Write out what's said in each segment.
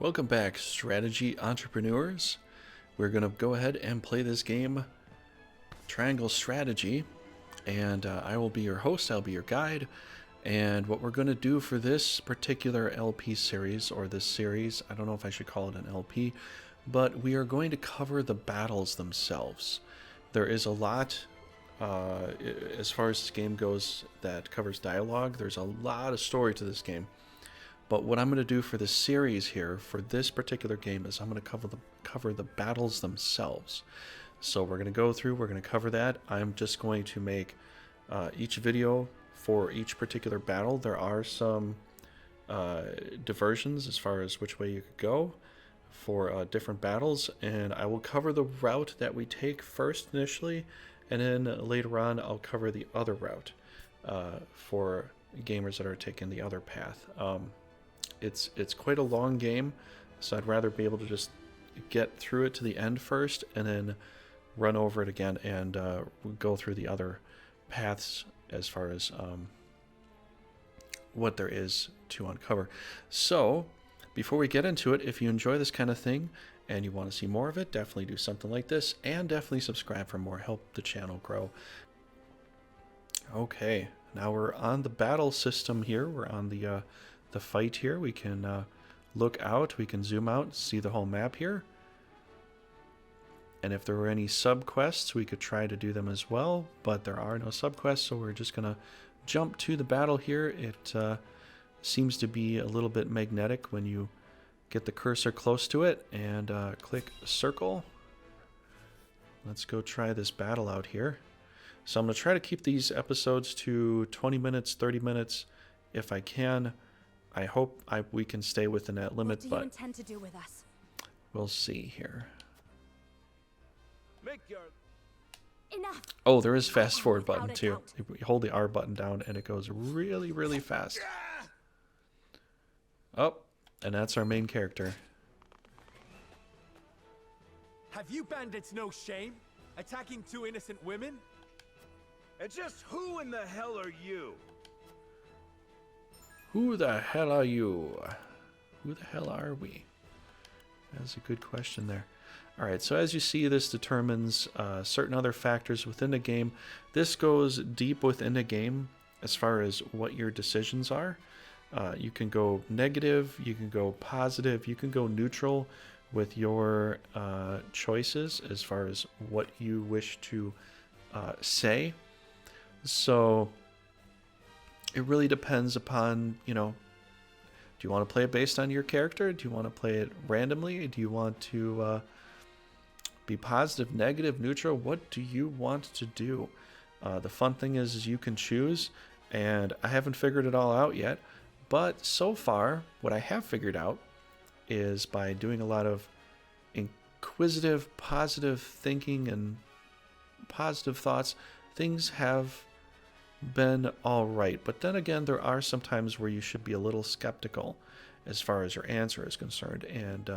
Welcome back, strategy entrepreneurs. We're going to go ahead and play this game, Triangle Strategy, and I will be your host, I'll be your guide. And what we're going to do for this particular LP series, or this series, I don't know if I should call it an LP, but we are going to cover the battles themselves. There is a lot, as far as this game goes, that covers dialogue. There's a lot of story to this game. But what I'm going to do for this series here, for this particular game, is I'm going to cover the battles themselves. So we're going to go through, we're going to cover that. I'm just going to make each video for each particular battle. There are some diversions as far as which way you could go for different battles, and I will cover the route that we take first initially, and then later on I'll cover the other route for gamers that are taking the other path. It's quite a long game, so I'd rather be able to just get through it to the end first and then run over it again and go through the other paths as far as what there is to uncover. So before we get into it, if you enjoy this kind of thing and you want to see more of it, definitely do something like this, and definitely subscribe for more. Help the channel grow. Okay, now we're on the battle system here. We're on the fight here. We can look out, we can zoom out, see the whole map here. And if there were any sub-quests, we could try to do them as well, but there are no sub-quests, so we're just gonna jump to the battle here. It seems to be a little bit magnetic when you get the cursor close to it, and click circle. Let's go try this battle out here. So I'm gonna try to keep these episodes to 20 minutes, 30 minutes if I can. I hope we can stay within that limit, but but intend to do with us? We'll see here. Enough. Oh, there is fast forward button too. You hold the R button down and it goes really, really fast. Oh, and that's our main character. Have you bandits no shame? Attacking two innocent women? And just who in the hell are you? Who the hell are you? Who the hell are we? That's a good question there. Alright, so as you see, this determines certain other factors within the game. This goes deep within the game as far as what your decisions are. You can go negative, you can go positive, you can go neutral with your choices as far as what you wish to say. So it really depends upon, do you want to play it based on your character? Do you want to play it randomly? Do you want to be positive, negative, neutral? What do you want to do? The fun thing is you can choose, and I haven't figured it all out yet, but so far what I have figured out is by doing a lot of inquisitive, positive thinking and positive thoughts, things have been all right. But then again, there are some times where you should be a little skeptical as far as your answer is concerned, and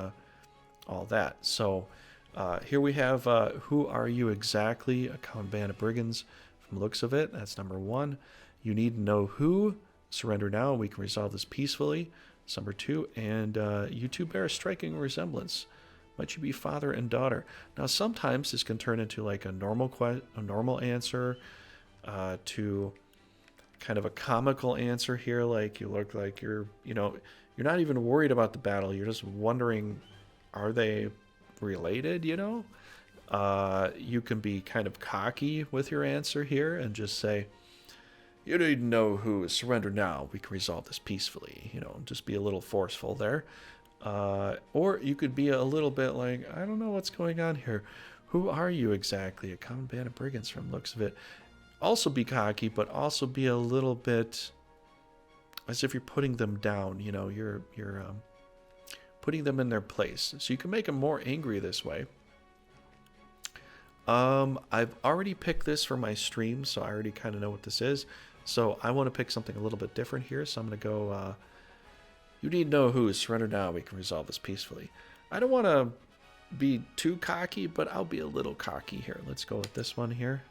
all that. So here we have who are you exactly? A common band of brigands from the looks of it. That's number one. You need to know who. Surrender now, we can resolve this peacefully. That's number two. And you two bear a striking resemblance. Might you be father and daughter? Now sometimes this can turn into like a normal answer, to kind of a comical answer here, like you look like you're not even worried about the battle, you're just wondering, are they related? You can be kind of cocky with your answer here and just say, you need to know who. Surrender now, we can resolve this peacefully. Just be a little forceful there. Or you could be a little bit like, I don't know what's going on here. Who are you exactly? A common band of brigands from the looks of it. Also be cocky, but also be a little bit as if you're putting them down. You're putting them in their place. So you can make them more angry this way. I've already picked this for my stream, so I already kind of know what this is. So I want to pick something a little bit different here. So I'm going to go, you need to know who. Surrender now, we can resolve this peacefully. I don't want to be too cocky, but I'll be a little cocky here. Let's go with this one here.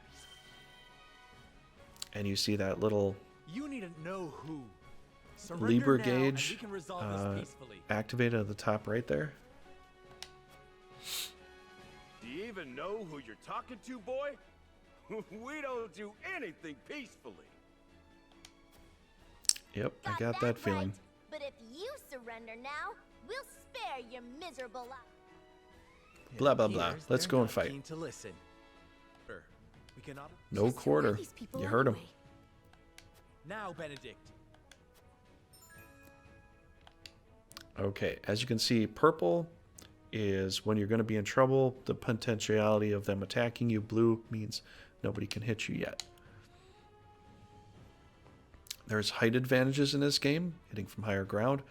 And you see that little... You need to know who. Surrender Libra now, and we gauge can resolve this peacefully. activated at the top right there. Do you even know who you're talking to, boy? We don't do anything peacefully. Yep, I got that feeling. Right. But if you surrender now, we'll spare your miserable life. Blah, blah, blah. Appears Let's they're go and not fight. keen to listen. We cannot. No Just who are quarter. these people You heard him. anyway? Now, Benedict. Okay, as you can see, purple is when you're going to be in trouble, the potentiality of them attacking you. Blue means nobody can hit you yet. There's height advantages in this game. Hitting from higher ground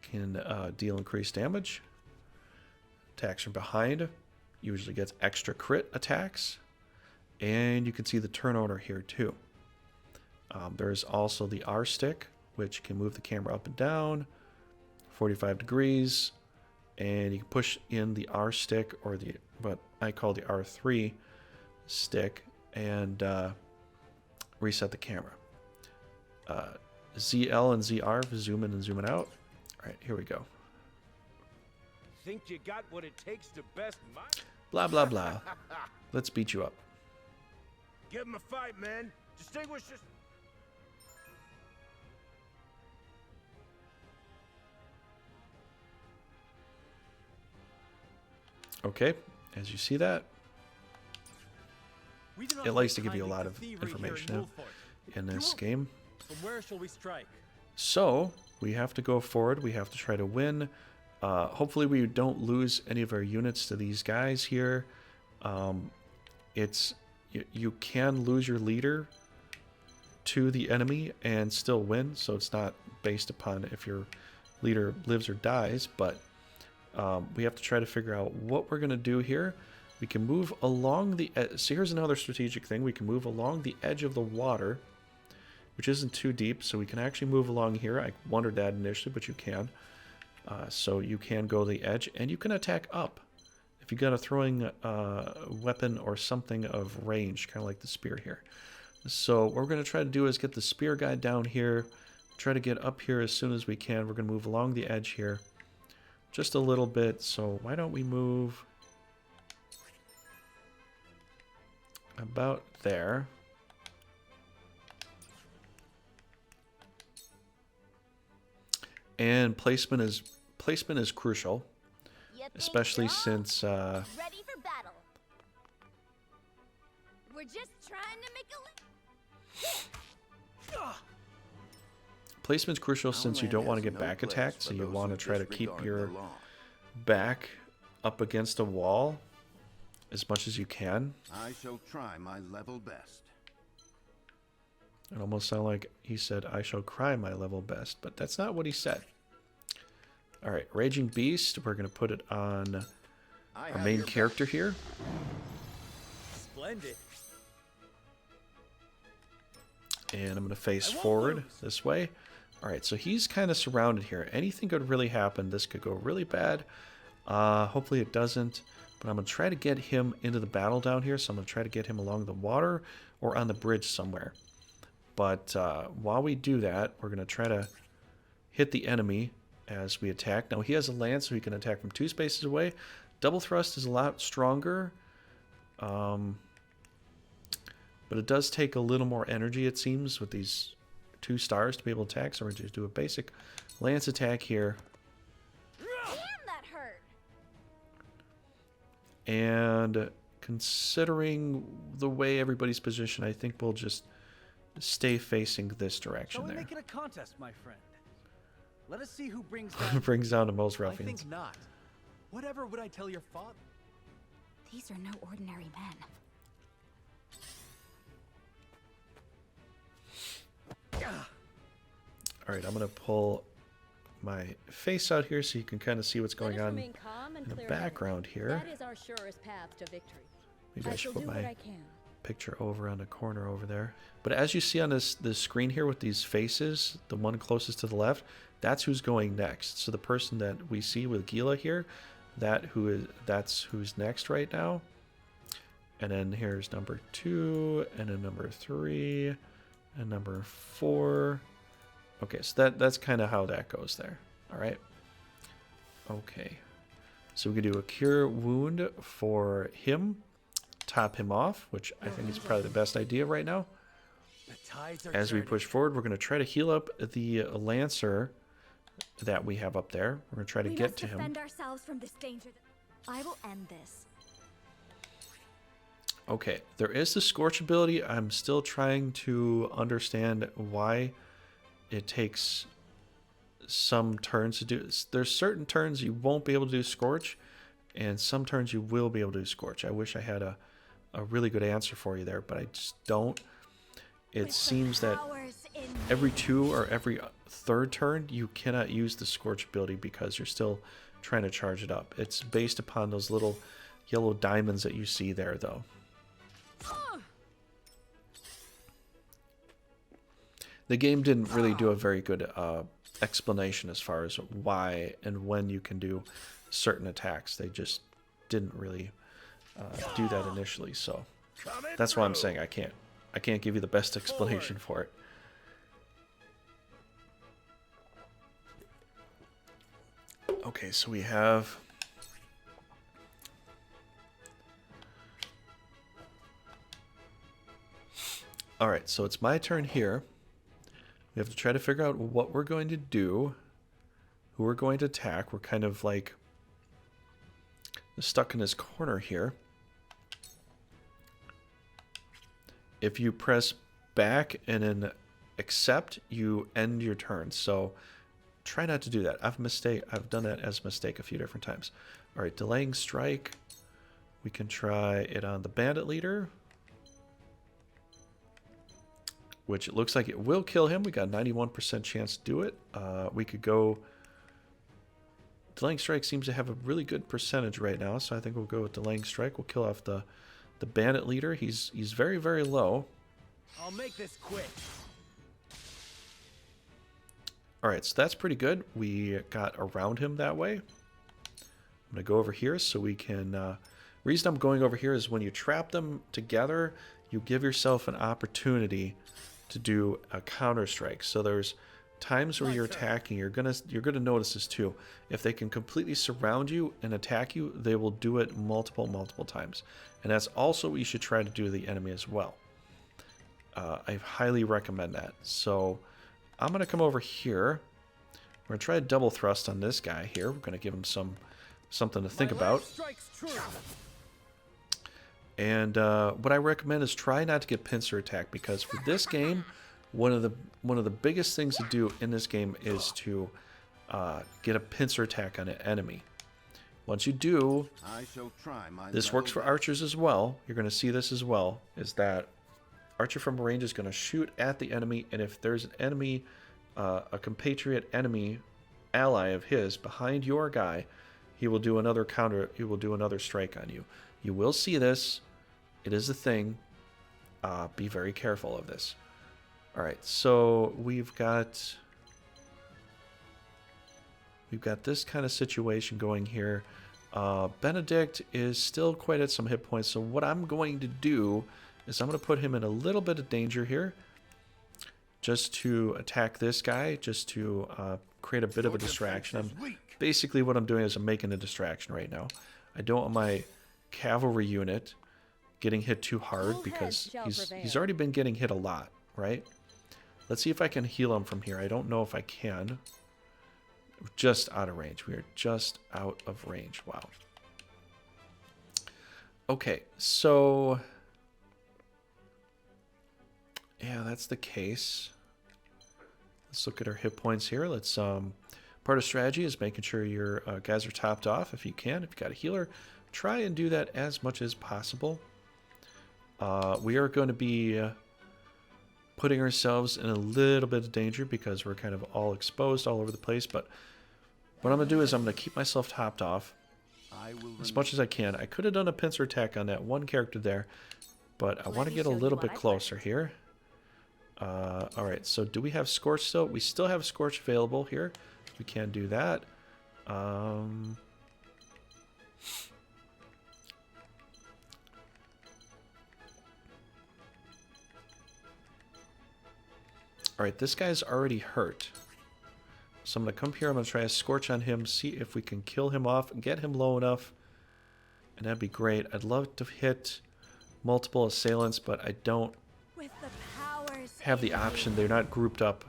can deal increased damage. Attacks from behind usually gets extra crit attacks. And you can see the turn order here too. There's also the R stick, which can move the camera up and down 45 degrees. And you can push in the R stick, or the what I call the R3 stick, and reset the camera. ZL and ZR for zoom in and zoom out. All right, here we go. Think you got what it takes to best my... Blah, blah, blah. Let's beat you up. Give him a fight, man. Distinguish this... Okay, as you see that, We do not it likes take to give you a kindly lot to of thievery here information Wolford. in this game. From where shall we strike? So we have to go forward. We have to try to win. Hopefully we don't lose any of our units to these guys here. You can lose your leader to the enemy and still win. So it's not based upon if your leader lives or dies. But we have to try to figure out what we're going to do here. We can move along the edge. So here's another strategic thing. We can move along the edge of the water, which isn't too deep, so we can actually move along here. I wondered that initially, but you can. So you can go to the edge, and you can attack up if you got a throwing weapon or something of range, kind of like the spear here. So what we're going to try to do is get the spear guy down here, try to get up here as soon as we can. We're going to move along the edge here just a little bit. So why don't we move about there. And placement is crucial, You think especially so? since Ready for battle. We're just trying to make a placement's crucial since you don't want to get back attacked, so you want to try to keep your back up against a wall as much as you can. I shall try my level best. It almost sounded like he said, "I shall cry my level best," but that's not what he said. All right, Raging Beast. We're going to put it on our main character here. Splendid. And I'm going to face forward this way. All right, so he's kind of surrounded here. Anything could really happen. This could go really bad. Hopefully it doesn't. But I'm going to try to get him into the battle down here. So I'm going to try to get him along the water or on the bridge somewhere. But while we do that, we're going to try to hit the enemy as we attack. Now, he has a lance, so he can attack from 2 spaces away. Double thrust is a lot stronger. But it does take a little more energy, it seems, with these 2 stars to be able to attack. So we're going to do a basic lance attack here. damn that hurt. And considering the way everybody's positioned, I think we'll just stay facing this direction Shall we there. make it a contest, my friend? Let us see who brings down... Brings down the most I ruffians. think not. Whatever would I tell your father? These are no ordinary men. All right, I'm going to pull my face out here so you can kind of see what's going on in the background here. That is our surest path to victory. Maybe I shall should put do what my I can. picture over on the corner over there. But as you see on this screen here with these faces, the one closest to the left, that's who's going next. So the person that we see with Gila here, that's who's next right now. And then here's number 2, and then number 3, and number 4, Okay, so that's kind of how that goes there. All right. Okay. So we can do a cure wound for him, top him off, which I think is probably the best idea right now. The tides are As we turning. push forward, we're going to try to heal up the Lancer that we have up there. We're going to try to get to him. defend ourselves from this danger. I will end this. Okay, there is the Scorch ability. I'm still trying to understand why it takes some turns to do this. There's certain turns you won't be able to do Scorch, and some turns you will be able to do Scorch. I wish I had a really good answer for you there, but I just don't. It seems that every 2 or every 3rd turn, you cannot use the Scorch ability because you're still trying to charge it up. It's based upon those little yellow diamonds that you see there, though. The game didn't really do a very good explanation as far as why and when you can do certain attacks. They just didn't really do that initially, so that's why I'm saying I can't give you the best explanation for it. Okay, so we have all right, so it's my turn here. We have to try to figure out what we're going to do, who we're going to attack. We're kind of like stuck in this corner here. If you press back and then accept, you end your turn. So try not to do that. I've done that as a mistake a few different times. All right, delaying strike. We can try it on the bandit leader, which it looks like it will kill him. We got a 91% chance to do it. We could go... Delaying strike seems to have a really good percentage right now, so I think we'll go with delaying strike. We'll kill off the bandit leader. He's very, very low. I'll make this quick. All right, so that's pretty good. We got around him that way. I'm going to go over here so we can... reason I'm going over here is when you trap them together, you give yourself an opportunity to do a counter strike. So there's times where you're attacking, you're gonna notice this too. If they can completely surround you and attack you, they will do it multiple times. And that's also what you should try to do to the enemy as well. I highly recommend that. So I'm gonna come over here. We're gonna try a double thrust on this guy here. We're gonna give him something to think about. And what I recommend is try not to get pincer attack, because for this game, one of the biggest things to do in this game is to get a pincer attack on an enemy. Once you do, I shall try my this works for archers as well. You're going to see this as well, is that archer from range is going to shoot at the enemy, and if there's an enemy, a compatriot enemy ally of his behind your guy, he will do another counter. He will do another strike on you. You will see this. It is a thing. Be very careful of this. All right, so we've got this kind of situation going here. Benedict is still quite at some hit points, so what I'm going to do is I'm going to put him in a little bit of danger here, just to attack this guy, just to create a bit of a distraction. Basically what I'm doing is I'm making a distraction right now. I don't want my cavalry unit getting hit too hard, because he's already been getting hit a lot, right? Let's see if I can heal him from here. I don't know if I can. We're just out of range. We are just out of range. Wow. Okay, so yeah, that's the case. Let's look at our hit points here. Let's part of strategy is making sure your guys are topped off if you can. If you got a healer, try and do that as much as possible. We are going to be putting ourselves in a little bit of danger because we're kind of all exposed all over the place. But what I'm going to do is I'm going to keep myself topped off as much as I can. I could have done a pincer attack on that one character there, but I want to get a little bit closer here. All right, so do we have Scorch still? We still have Scorch available here. We can do that. Alright, this guy's already hurt. So I'm going to come here. I'm going to try a Scorch on him. See if we can kill him off and get him low enough. And that'd be great. I'd love to hit multiple assailants, but I don't With the powers have the option. They're not grouped up.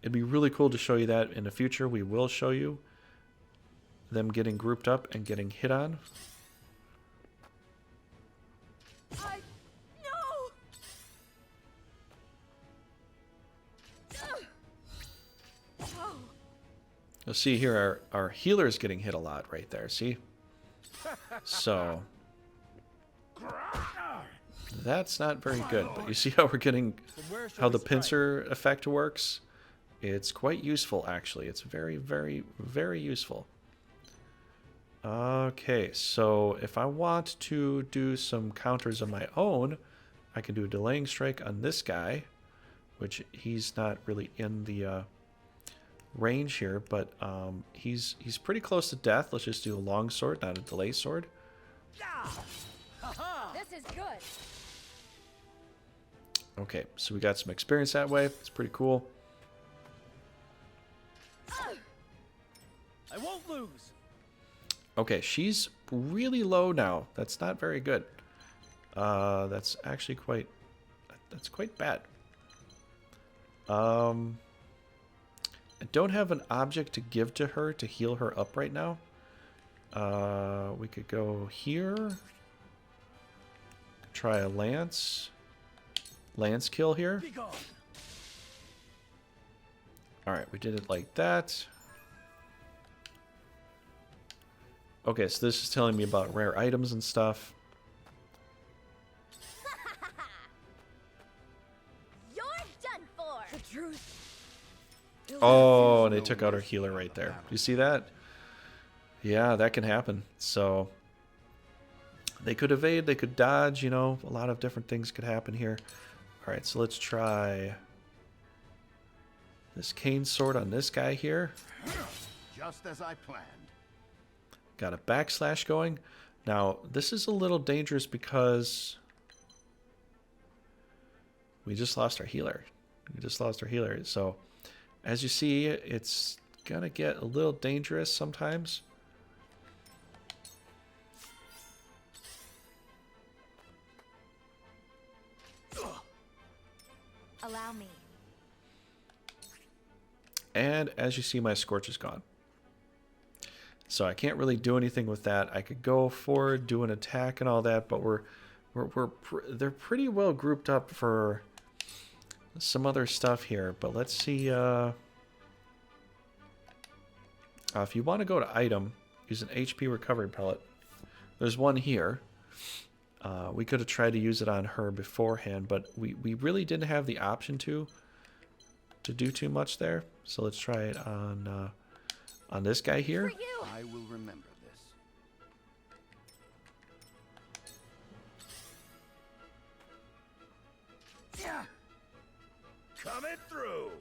It'd be really cool to show you that in the future. We will show you them getting grouped up and getting hit on. No! Oh, You'll see here our healer's getting hit a lot right there. See? So that's not very good. But you see how we're getting how the pincer effect works? It's quite useful, actually. It's very, very, very useful. Okay, so if I want to do some counters of my own, I can do a delaying strike on this guy, which he's not really in the range here, but he's pretty close to death. Let's just do a long sword, not a delay sword. This is good. Okay, so we got some experience that way. It's pretty cool. I won't lose. Okay, she's really low now. That's not very good. That's actually quite bad. I don't have an object to give to her to heal her up right now. We could go here. Try a lance kill here. Be gone. All right, we did it like that. Okay, so this is telling me about rare items and stuff. You're done for. the truth. Oh, and they took out our healer right there. You see that? Yeah, that can happen. So they could evade, they could dodge, you know, a lot of different things could happen here. All right, so let's try this cane sword on this guy here. Just as I planned. Got a backslash going. Now, this is a little dangerous because we just lost our healer. So, as you see, it's gonna get a little dangerous sometimes. Allow me. And as you see, my Scorch is gone. So I can't really do anything with that. I could go forward, do an attack and all that, but they're pretty well grouped up for some other stuff here. But let's see. If you want to go to item, use an HP recovery pellet. There's one here. We could have tried to use it on her beforehand, but we really didn't have the option to do too much there. So let's try it on this guy here. For you. I will remember this. Yeah. Coming through.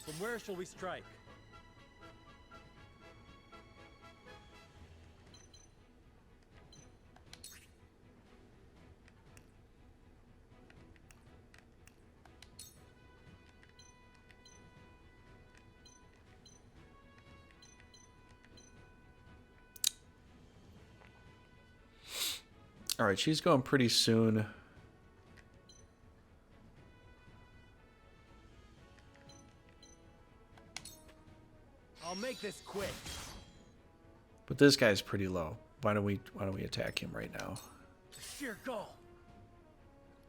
From where shall we strike? All right, she's going pretty soon. I'll make this quick. But this guy's pretty low. Why don't we attack him right now? Sheer goal.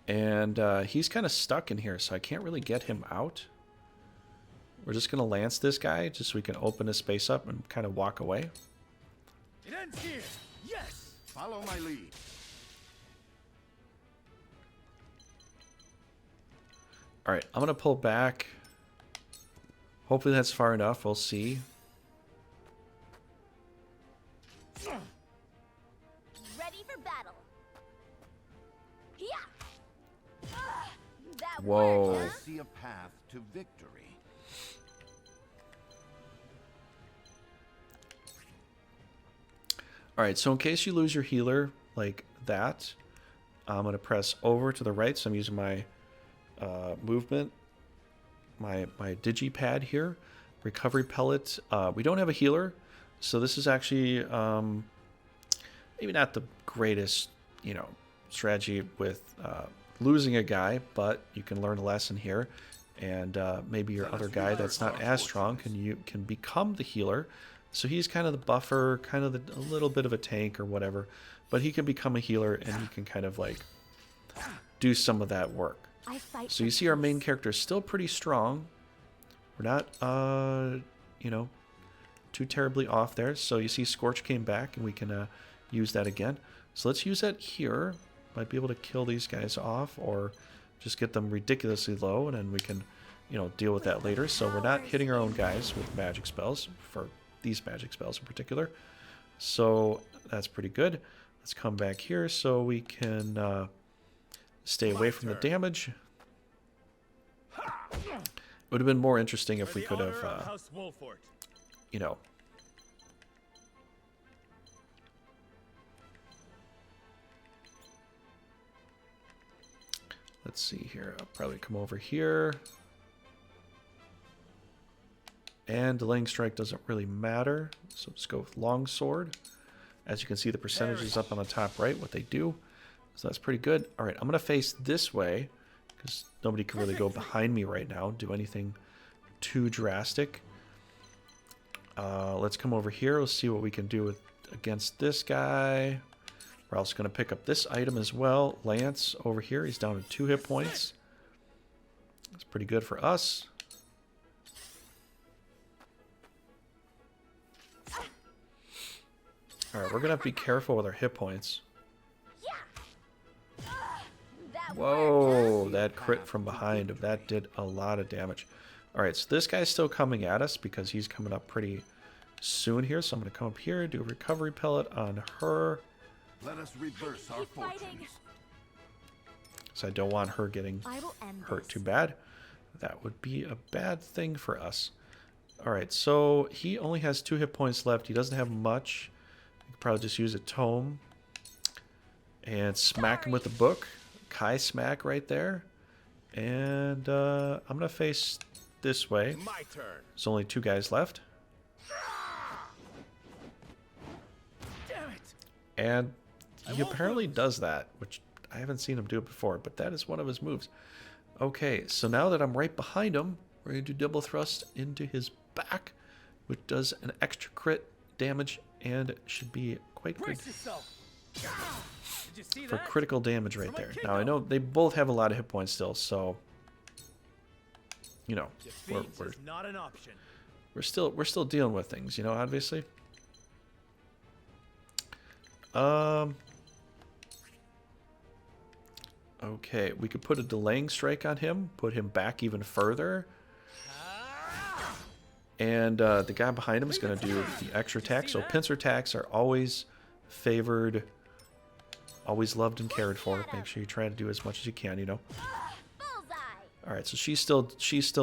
And he's kind of stuck in here, so I can't really get him out. We're just gonna lance this guy just so we can open his space up and kind of walk away. It ends here. Yes. Follow my lead. All right, I'm gonna pull back. Hopefully that's far enough. We'll see. Ready for battle. Yeah. That Whoa. worked, I huh? see a path to victory. All right, so in case you lose your healer like that, I'm going to press over to the right, so I'm using my movement, my digipad here. Recovery pellet. We don't have a healer, so this is actually maybe not the greatest, you know, strategy with losing a guy, but you can learn a lesson here, and maybe your other guy that's not as strong can become the healer. So he's kind of the buffer, kind of a little bit of a tank or whatever, but he can become a healer and he can kind of like do some of that work. So you see our main character is still pretty strong. We're not, you know, too terribly off there. So you see Scorch came back and we can use that again. So let's use that here. Might be able to kill these guys off or just get them ridiculously low, and then we can, you know, deal with that later. So we're not hitting our own guys with magic spells, for these magic spells in particular. So that's pretty good. Let's come back here so we can stay away from the damage. It would have been more interesting if we could have, you know, let's see here. I'll probably come over here. And delaying strike doesn't really matter. So let's go with longsword. As you can see, the percentages up on the top right, what they do. So that's pretty good. All right, I'm going to face this way because nobody can really go behind me right now, do anything too drastic. Let's come over here. Let's see what we can do against this guy. We're also going to pick up this item as well. Lance over here. He's down to 2 hit points. That's pretty good for us. Alright, we're going to have to be careful with our hit points. Whoa, that crit from behind. That did a lot of damage. Alright, so this guy's still coming at us because he's coming up pretty soon here. So I'm going to come up here, do a recovery pellet on her. Let us reverse our fortunes. So I don't want her getting hurt too bad. That would be a bad thing for us. Alright, so he only has 2 hit points left. He doesn't have much. You could probably just use a tome. And smack him with the book. Kai smack right there. And I'm going to face this way. My turn. There's only 2 guys left. Damn it. And he apparently does that, which I haven't seen him do it before, but that is one of his moves. Okay, so now that I'm right behind him, we're going to do double thrust into his back, which does an extra crit damage and should be quite good for critical damage right there. Now I know they both have a lot of hit points still, so you know we're still dealing with things, you know, obviously. Okay, we could put a delaying strike on him, put him back even further. And the guy behind him is going to do the extra attack. So pincer attacks are always favored, always loved and cared for. Make sure you try to do as much as you can, you know. All right, so she's still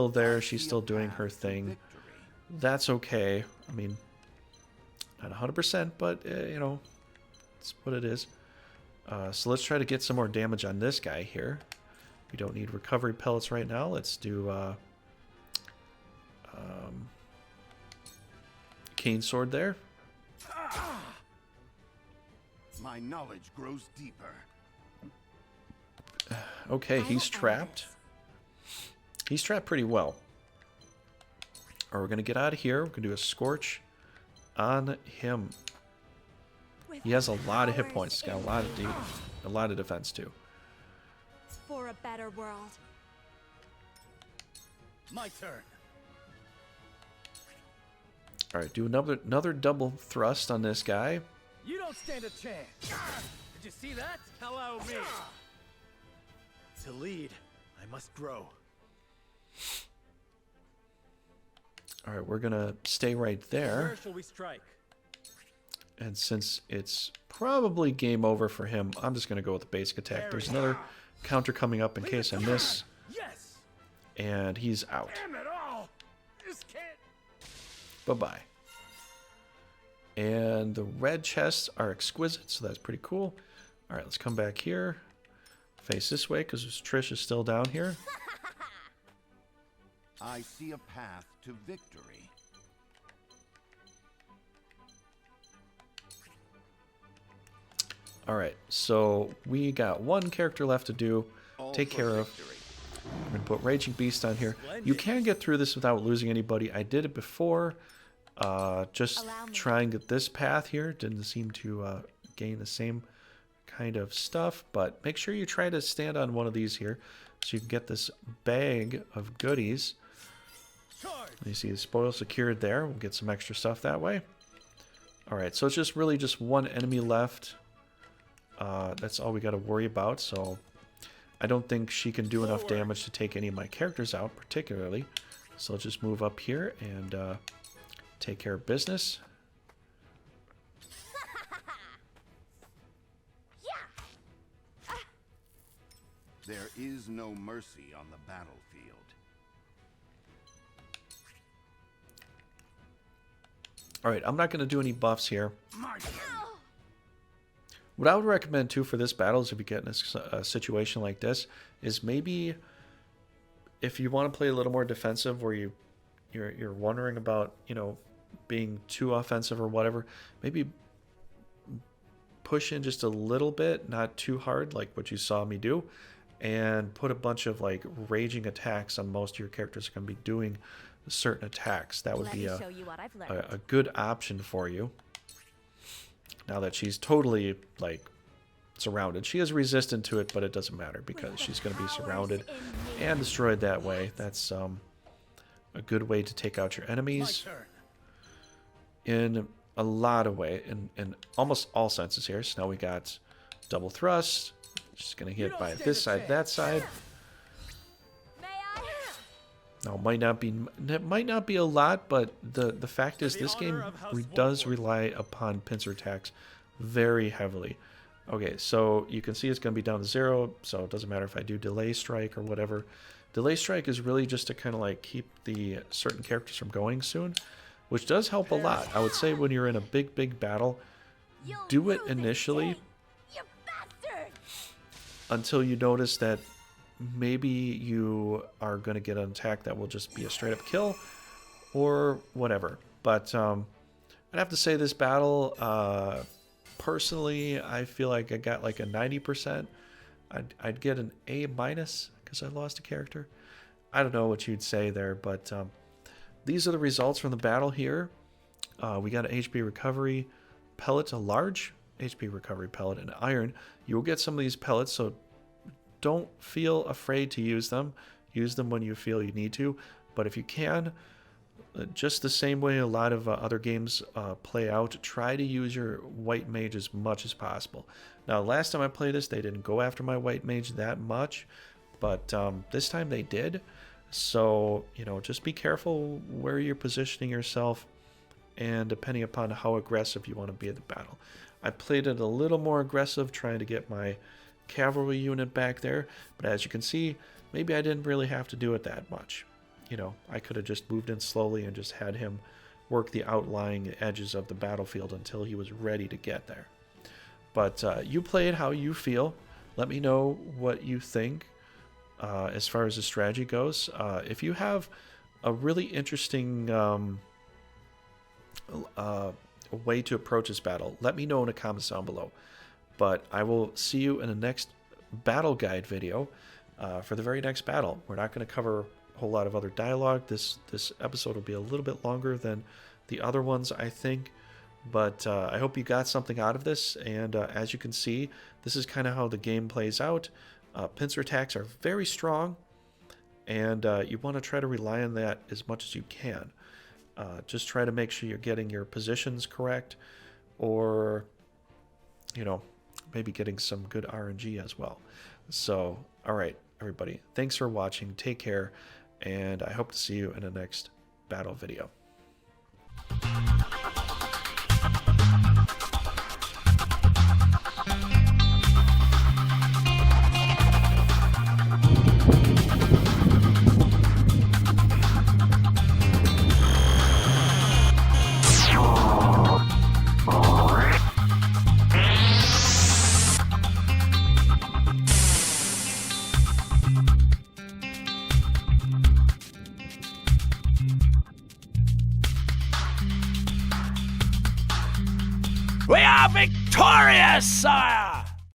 there. She's still doing her thing. That's okay. I mean, not 100%, but you know, it's what it is. So let's try to get some more damage on this guy here. We don't need recovery pellets right now. Let's do cane sword there. My knowledge grows deeper. Okay, he's trapped. He's trapped pretty well. Or we're going to get out of here. We're going to do a scorch on him. He has a lot of hit points. He's got a lot of defense too. For a better world. My turn. All right, do another double thrust on this guy. You don't stand a chance. Did you see that? Allow me. To lead, I must grow. All right, we're gonna stay right there. Where shall we strike? And since it's probably game over for him, I'm just gonna go with the basic attack. There's another counter coming up in case I miss. Yes. And he's out. Damn it all. This can't. Bye-bye. And the red chests are exquisite, so that's pretty cool. All right, let's come back here. face this way because Trish is still down here. I see a path to victory. Alright, so we got one character left to do. All Take for care of. victory. I'm going to put Raging Beast on here. You can get through this without losing anybody. I did it before. Just trying this path here. Didn't seem to gain the same kind of stuff. But make sure you try to stand on one of these here so you can get this bag of goodies. You see the spoil secured there. We'll get some extra stuff that way. Alright, so it's just really just one enemy left. That's all we got to worry about. So I don't think she can do enough damage to take any of my characters out particularly. So let's just move up here and take care of business. There is no mercy on the battlefield. Alright, I'm not going to do any buffs here. My turn. What I would recommend too for this battle is if you get in a situation like this, is maybe if you want to play a little more defensive, where you're wondering about, you know, being too offensive or whatever, maybe push in just a little bit, not too hard like what you saw me do, and put a bunch of like raging attacks on most of your characters are going to be doing certain attacks. That would be a good option for you. Now that she's totally, like, surrounded. She is resistant to it, but it doesn't matter because she's going to be surrounded and destroyed that way. That's a good way to take out your enemies in a lot of ways, in almost all senses here. So now we got double thrust. She's going to hit by this side, that side. Now, it might not be a lot, but the fact is this game does rely upon pincer attacks very heavily. Okay, so you can see it's going to be down to 0, so it doesn't matter if I do delay strike or whatever. Delay strike is really just to kind of like keep the certain characters from going soon, which does help a lot. I would say when you're in a big battle, do it initially until you notice that maybe you are going to get an attack that will just be a straight up kill or whatever. But I'd have to say this battle, personally, I feel like I got like a 90%. I'd get an A- because I lost a character. I don't know what you'd say there, but these are the results from the battle here. We got an HP recovery pellet, a large HP recovery pellet, and iron. You'll get some of these pellets, so don't feel afraid to use them. Use them when you feel you need to. But if you can, just the same way a lot of other games play out, try to use your white mage as much as possible. Now, last time I played this, they didn't go after my white mage that much, but this time they did. So, you know, just be careful where you're positioning yourself and depending upon how aggressive you want to be in the battle. I played it a little more aggressive, trying to get my cavalry unit back there, but as you can see, maybe I didn't really have to do it that much. You know, I could have just moved in slowly and just had him work the outlying edges of the battlefield until he was ready to get there. But you play it how you feel. Let me know what you think as far as the strategy goes. If you have a really interesting way to approach this battle, let me know in the comments down below. But I will see you in the next battle guide video for the very next battle. We're not going to cover a whole lot of other dialogue. This episode will be a little bit longer than the other ones, I think. But I hope you got something out of this. And as you can see, this is kind of how the game plays out. Pincer attacks are very strong. And you want to try to rely on that as much as you can. Just try to make sure you're getting your positions correct. Or, you know, maybe getting some good RNG as well. So, all right, everybody. Thanks for watching. Take care. And I hope to see you in the next battle video. We are victorious, sire!